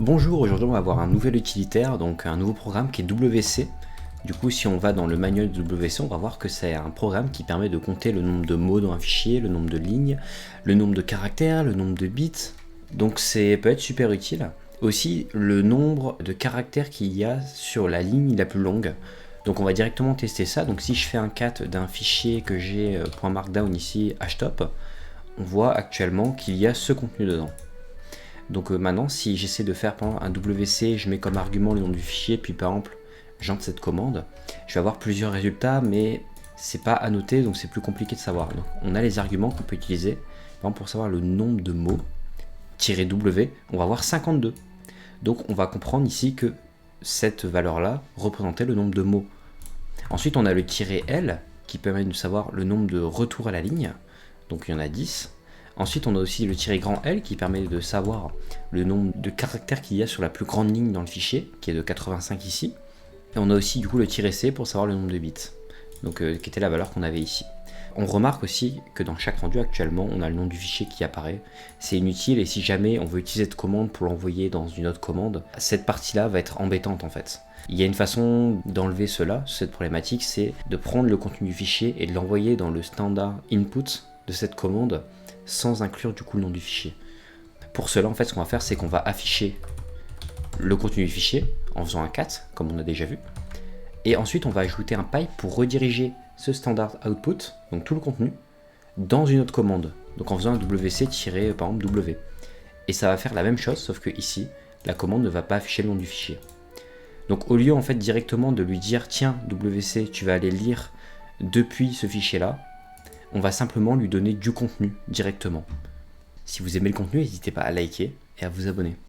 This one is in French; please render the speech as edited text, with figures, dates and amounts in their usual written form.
Bonjour, aujourd'hui on va voir un nouvel utilitaire, donc un nouveau programme qui est WC. Du coup, si on va dans le manuel de WC, on va voir que c'est un programme qui permet de compter le nombre de mots dans un fichier, le nombre de lignes, le nombre de caractères, le nombre de bits. Donc c'est peut être super utile. Aussi le nombre de caractères qu'il y a sur la ligne la plus longue. Donc on va directement tester ça. Donc si je fais un cat d'un fichier que j'ai .markdown ici, htop, on voit actuellement qu'il y a ce contenu dedans. Donc maintenant, si j'essaie de faire par exemple, un WC, je mets comme argument le nom du fichier, puis par exemple, j'entre cette commande, je vais avoir plusieurs résultats, mais c'est pas annoté, donc c'est plus compliqué de savoir. Donc on a les arguments qu'on peut utiliser. Par exemple, pour savoir le nombre de mots, -W, on va avoir 52. Donc on va comprendre ici que cette valeur-là représentait le nombre de mots. Ensuite, on a le -L, qui permet de savoir le nombre de retours à la ligne. Donc il y en a 10. Ensuite, on a aussi le -L qui permet de savoir le nombre de caractères qu'il y a sur la plus grande ligne dans le fichier, qui est de 85 ici. Et on a aussi du coup le -C pour savoir le nombre de bits, donc qui était la valeur qu'on avait ici. On remarque aussi que dans chaque rendu actuellement, on a le nom du fichier qui apparaît. C'est inutile et si jamais on veut utiliser cette commande pour l'envoyer dans une autre commande, cette partie-là va être embêtante en fait. Il y a une façon d'enlever cela, cette problématique, c'est de prendre le contenu du fichier et de l'envoyer dans le standard input de cette commande sans inclure du coup le nom du fichier. Pour cela, en fait, ce qu'on va faire, c'est qu'on va afficher le contenu du fichier en faisant un cat, comme on a déjà vu. Et ensuite, on va ajouter un pipe pour rediriger ce standard output, donc tout le contenu, dans une autre commande. Donc en faisant un wc par exemple w. Et ça va faire la même chose, sauf que ici, la commande ne va pas afficher le nom du fichier. Donc au lieu en fait directement de lui dire tiens wc, tu vas aller lire depuis ce fichier là, on va simplement lui donner du contenu directement. Si vous aimez le contenu, n'hésitez pas à liker et à vous abonner.